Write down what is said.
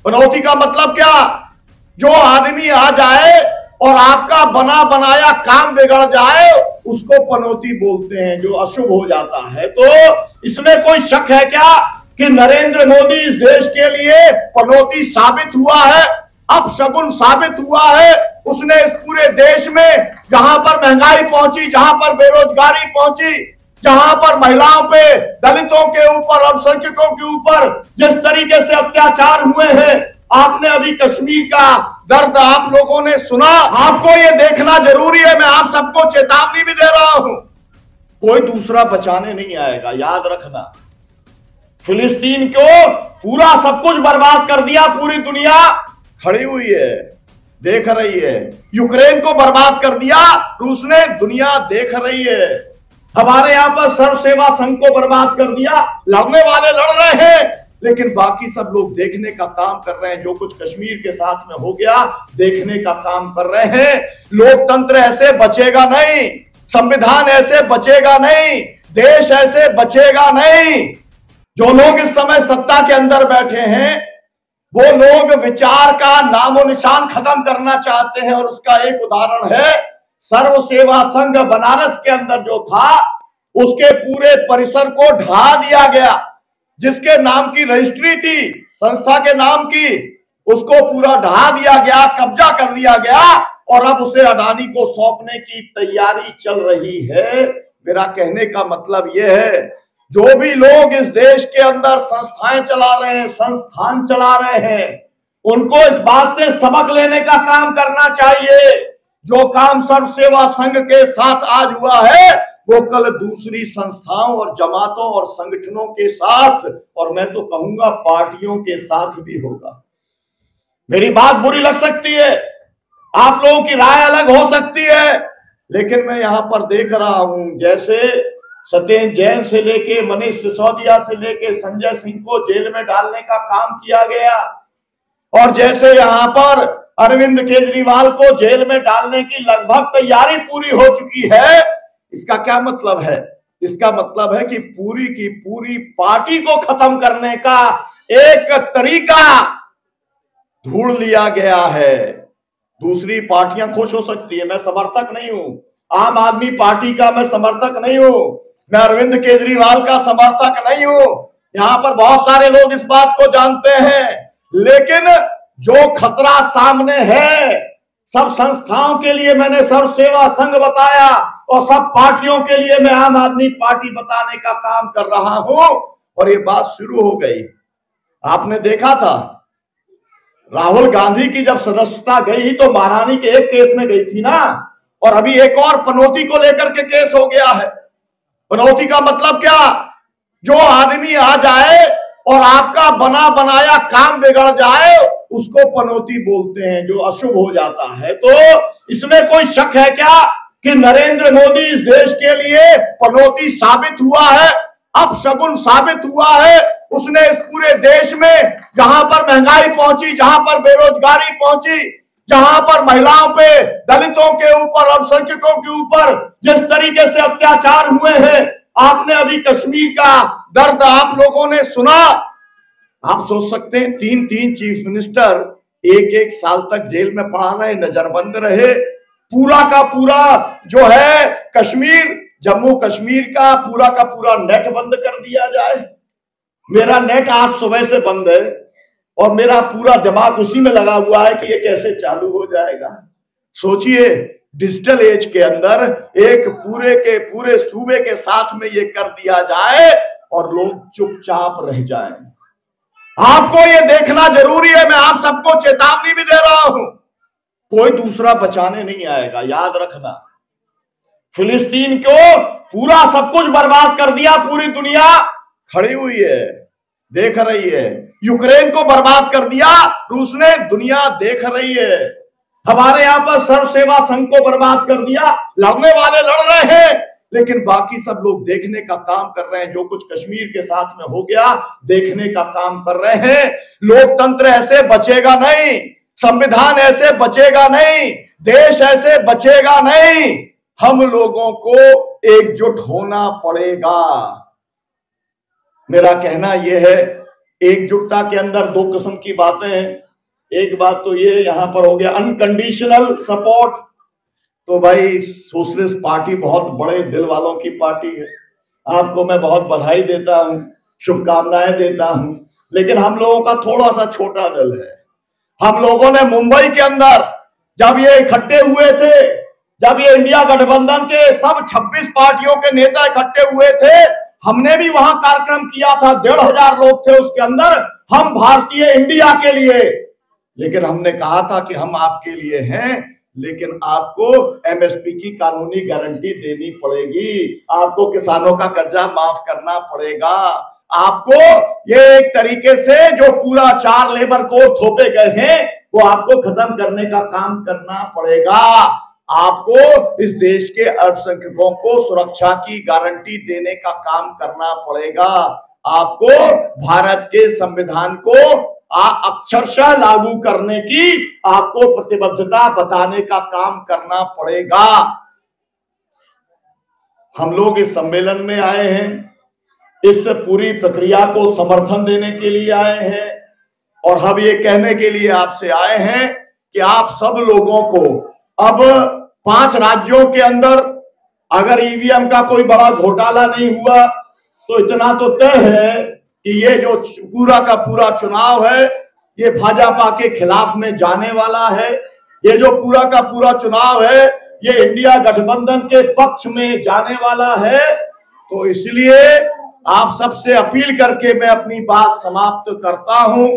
पनौती का मतलब क्या? जो आदमी आ जाए और आपका बना बनाया काम बिगड़ जाए उसको पनौती बोलते हैं, जो अशुभ हो जाता है। तो इसमें कोई शक है क्या कि नरेंद्र मोदी इस देश के लिए पनौती साबित हुआ है, अपशगुन साबित हुआ है? उसने इस पूरे देश में जहां पर महंगाई पहुंची, जहां पर बेरोजगारी पहुंची, जहां पर महिलाओं पे, दलितों के ऊपर, अल्पसंख्यकों के ऊपर जिस तरीके से अत्याचार हुए हैं, आपने अभी कश्मीर का दर्द आप लोगों ने सुना। आपको ये देखना जरूरी है, मैं आप सबको चेतावनी भी दे रहा हूं, कोई दूसरा बचाने नहीं आएगा, याद रखना। फिलिस्तीन को पूरा सब कुछ बर्बाद कर दिया, पूरी दुनिया खड़ी हुई है, देख रही है। यूक्रेन को बर्बाद कर दिया रूस ने, दुनिया देख रही है। हमारे यहां पर सर्व सेवा संघ को बर्बाद कर दिया, लड़ने वाले लड़ रहे हैं, लेकिन बाकी सब लोग देखने का काम कर रहे हैं। जो कुछ कश्मीर के साथ में हो गया, देखने का काम कर रहे हैं। लोकतंत्र ऐसे बचेगा नहीं, संविधान ऐसे बचेगा नहीं, देश ऐसे बचेगा नहीं। जो लोग इस समय सत्ता के अंदर बैठे हैं, वो लोग विचार का नामो निशान खत्म करना चाहते हैं, और उसका एक उदाहरण है सर्व सेवा संघ बनारस के अंदर जो था, उसके पूरे परिसर को ढा दिया गया। जिसके नाम की रजिस्ट्री थी, संस्था के नाम की, उसको पूरा ढा दिया गया, कब्जा कर लिया गया, और अब उसे अडानी को सौंपने की तैयारी चल रही है। मेरा कहने का मतलब यह है, जो भी लोग इस देश के अंदर संस्थाएं चला रहे हैं, संस्थान चला रहे हैं, उनको इस बात से सबक लेने का काम करना चाहिए। जो काम सर्व सेवा संघ के साथ आज हुआ है, वो कल दूसरी संस्थाओं और जमातों और संगठनों के साथ, और मैं तो कहूंगा पार्टियों के साथ भी होगा। मेरी बात बुरी लग सकती है, आप लोगों की राय अलग हो सकती है, लेकिन मैं यहां पर देख रहा हूं, जैसे सत्येंद्र जैन से लेके मनीष सिसोदिया से लेके संजय सिंह को जेल में डालने का काम किया गया, और जैसे यहां पर अरविंद केजरीवाल को जेल में डालने की लगभग तैयारी पूरी हो चुकी है। इसका क्या मतलब है? इसका मतलब है कि पूरी की पूरी पार्टी को खत्म करने का एक तरीका ढूंढ लिया गया है। दूसरी पार्टियां खुश हो सकती है, मैं समर्थक नहीं हूं। आम आदमी पार्टी का मैं समर्थक नहीं हूं, मैं अरविंद केजरीवाल का समर्थक नहीं हूं। यहां पर बहुत सारे लोग इस बात को जानते हैं, लेकिन जो खतरा सामने है, सब संस्थाओं के लिए मैंने सर्व सेवा संघ बताया, और सब पार्टियों के लिए मैं आम आदमी पार्टी बताने का काम कर रहा हूं। और ये बात शुरू हो गई, आपने देखा था राहुल गांधी की जब सदस्यता गई तो महारानी के एक केस में गई थी ना, और अभी एक और पनौती को लेकर के केस हो गया है। पनौती का मतलब क्या? जो आदमी आ जाए और आपका बना बनाया काम बिगड़ जाए उसको पनौती बोलते हैं, जो अशुभ हो जाता है। तो इसमें कोई शक है क्या कि नरेंद्र मोदी इस देश के लिए पनौती साबित हुआ है, अपशगुन साबित हुआ है? उसने इस पूरे देश में जहां पर महंगाई पहुंची, जहां पर बेरोजगारी पहुंची, जहां पर महिलाओं पे, दलितों के ऊपर, अल्पसंख्यकों के ऊपर जिस तरीके से अत्याचार हुए हैं, आपने अभी कश्मीर का दर्द आप लोगों ने सुना। आप सोच सकते हैं, 3 चीफ मिनिस्टर 1 साल तक जेल में पड़ा रहे, नजरबंद रहे। पूरा का पूरा जो है कश्मीर, जम्मू कश्मीर का पूरा नेट बंद कर दिया जाए। मेरा नेट आज सुबह से बंद है और मेरा पूरा दिमाग उसी में लगा हुआ है कि ये कैसे चालू हो जाएगा। सोचिए, डिजिटल एज के अंदर एक पूरे के पूरे सूबे के साथ में ये कर दिया जाए और लोग चुपचाप रह जाएं। आपको ये देखना जरूरी है, मैं आप सबको चेतावनी भी दे रहा हूं, कोई दूसरा बचाने नहीं आएगा, याद रखना। फिलिस्तीन को पूरा सब कुछ बर्बाद कर दिया, पूरी दुनिया खड़ी हुई है, देख रही है। यूक्रेन को बर्बाद कर दिया रूस ने, दुनिया देख रही है। हमारे यहां पर सर्व सेवा संघ को बर्बाद कर दिया, लड़ने वाले लड़ रहे हैं, लेकिन बाकी सब लोग देखने का काम कर रहे हैं। जो कुछ कश्मीर के साथ में हो गया, देखने का काम कर रहे हैं। लोकतंत्र ऐसे बचेगा नहीं, संविधान ऐसे बचेगा नहीं, देश ऐसे बचेगा नहीं। हम लोगों को एकजुट होना पड़ेगा। मेरा कहना यह है एकजुटता के अंदर दो किस्म की बातें हैं। एक बात तो ये यहां पर हो गया अनकंडीशनल सपोर्ट। तो भाई सोशलिस्ट पार्टी बहुत बड़े दिल वालों की पार्टी है, आपको मैं बहुत बधाई देता हूं, शुभकामनाएं देता हूं। लेकिन हम लोगों का थोड़ा सा छोटा दल है। हम लोगों ने मुंबई के अंदर जब ये इकट्ठे हुए थे, जब ये इंडिया गठबंधन के सब 26 पार्टियों के नेता इकट्ठे हुए थे, हमने भी वहां कार्यक्रम किया था। 1,500 लोग थे उसके अंदर, हम भारतीय इंडिया के लिए। लेकिन हमने कहा था कि हम आपके लिए हैं, लेकिन आपको एमएसपी की कानूनी गारंटी देनी पड़ेगी, आपको किसानों का कर्जा माफ करना पड़ेगा, आपको ये एक तरीके से जो पूरा 4 लेबर कोड थोपे गए हैं वो आपको खत्म करने का काम करना पड़ेगा। आपको इस देश के अल्पसंख्यकों को सुरक्षा की गारंटी देने का काम करना पड़ेगा। आपको भारत के संविधान को अक्षरशः लागू करने की आपको प्रतिबद्धता बताने का काम करना पड़ेगा। हम लोग इस सम्मेलन में आए हैं, इस पूरी प्रक्रिया को समर्थन देने के लिए आए हैं, और हम ये कहने के लिए आपसे आए हैं कि आप सब लोगों को अब 5 राज्यों के अंदर अगर ईवीएम का कोई बड़ा घोटाला नहीं हुआ तो इतना तो तय है कि ये जो पूरा का पूरा चुनाव है ये भाजपा के खिलाफ में जाने वाला है। ये जो पूरा का पूरा चुनाव है ये इंडिया गठबंधन के पक्ष में जाने वाला है। तो इसलिए आप सबसे अपील करके मैं अपनी बात समाप्त करता हूं।